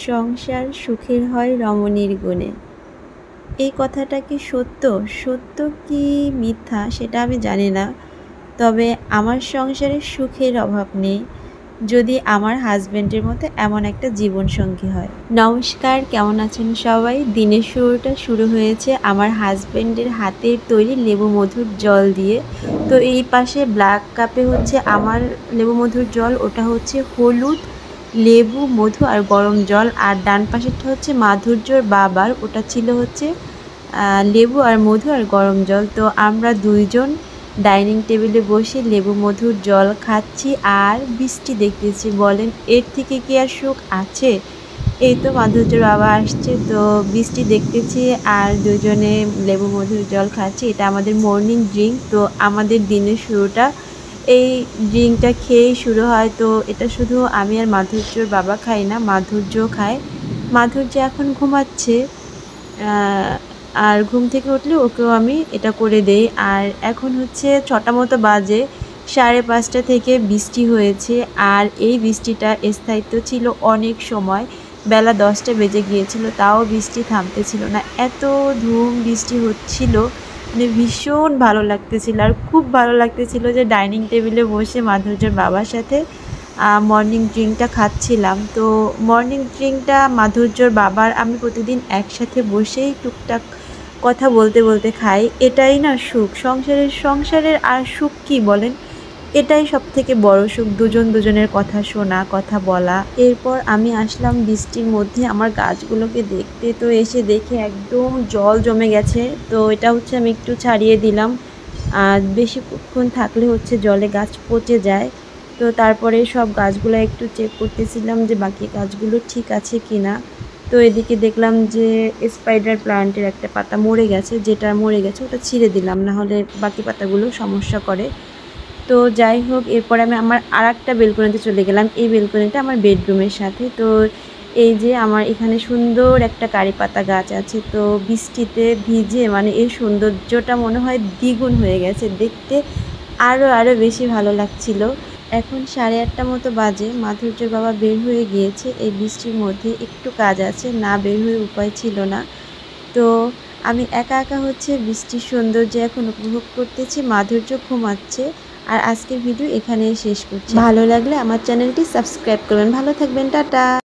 সংসার সুখের হয় রমণীর গুণে। এই কথাটা কি সত্য? সত্য কি মিথ্যা সেটা আমি জানি না। তবে আমার সংসারে সুখের অভাব নেই যদি আমার হাজব্যান্ডের মতো এমন একটা জীবনসঙ্গী হয়। নমস্কার, কেমন আছেন সবাই? দিনের শুরুটা শুরু হয়েছে আমার হাজব্যান্ডের হাতের তৈরি লেবু মধুর জল দিয়ে। তো এই পাশে ব্ল্যাক কাপে হচ্ছে আমার লেবু মধুর জল, ওটা হচ্ছে হলুদ, লেবু, মধু আর গরম জল। আর ডান পাশেরটা হচ্ছে মাধুর্যর বাবার, ওটা ছিল হচ্ছে লেবু আর মধু আর গরম জল। তো আমরা দুইজন ডাইনিং টেবিলে বসে লেবু মধুর জল খাচ্ছি আর বৃষ্টি দেখতেছি। বলেন এর থেকে কি আর সুখ আছে? এই তো মাধুর্যর বাবা আসছে, তো বৃষ্টি দেখতেছি আর দুজনে লেবু মধুর জল খাচ্ছি। এটা আমাদের মর্নিং ড্রিঙ্ক। তো আমাদের দিনের শুরুটা এই ড্রিঙ্কটা খেয়েই শুরু হয়। তো এটা শুধু আমি আর মাধুর্যর বাবা খাই না, মাধুর্যও খায়। মাধুর্য এখন ঘুমাচ্ছে, আর ঘুম থেকে উঠলে ওকেও আমি এটা করে দেই। আর এখন হচ্ছে 6টা মতো বাজে, 5:30 থেকে বৃষ্টি হয়েছে। আর এই বৃষ্টিটা স্থায়িত্ব ছিল অনেক সময়, বেলা 10টা বেজে গিয়েছিল, তাও বৃষ্টি থামতেছিল না। এত ধুম বৃষ্টি হচ্ছিল, মানে ভীষণ ভালো লাগতেছিল। আর খুব ভালো লাগতেছিল যে ডাইনিং টেবিলে বসে মাধুর্যের বাবার সাথে মর্নিং ড্রিঙ্কটা খাচ্ছিলাম। তো মর্নিং ড্রিঙ্কটা মাধুর্যর বাবার আমি প্রতিদিন একসাথে বসেই টুকটাক কথা বলতে বলতে খাই। এটাই না সুখ সংসারের। আর সুখ কি বলেন? এটাই সব থেকে বড় সুখ, দুজনের কথা শোনা, কথা বলা। এরপর আমি আসলাম বৃষ্টির মধ্যে আমার গাছগুলোকে দেখতে। তো এসে দেখে একদম জল জমে গেছে। তো এটা হচ্ছে আমি একটু ছাড়িয়ে দিলাম, আর বেশিক্ষণ থাকলে হচ্ছে জলে গাছ পচে যায়। তো তারপরে সব গাছগুলো একটু চেক করতেছিলাম যে বাকি গাছগুলো ঠিক আছে কি না। তো এদিকে দেখলাম যে স্পাইডার প্লান্টের একটা পাতা মরে গেছে, যেটা মরে গেছে ওটা ছিঁড়ে দিলাম, না হলে বাকি পাতাগুলো সমস্যা করে। তো যাই হোক, এরপরে আমি আমার আর একটা বেলকনিতে চলে গেলাম। এই বেলকনিটা আমার বেডরুমের সাথে। তো এই যে আমার এখানে সুন্দর একটা কারি পাতা গাছ আছে। তো বৃষ্টিতে ভিজে মানে এই সৌন্দর্যটা মনে হয় দ্বিগুণ হয়ে গেছে, দেখতে আরও বেশি ভালো লাগছিল। এখন 8:30 মতো বাজে, মাধুর্যের বাবা বের হয়ে গিয়েছে। এই বৃষ্টির মধ্যে একটু কাজ আছে, না বের হয়ে উপায় ছিল না। তো আমি একা একা হচ্ছে বৃষ্টির সৌন্দর্য এখন উপভোগ করতেছি। মাধুর্য ঘুমাচ্ছে। আর আজকের ভিডিও এখানেই শেষ করছি। ভালো লাগলে আমার চ্যানেলটি সাবস্ক্রাইব করবেন। ভালো থাকবেন, টাটা।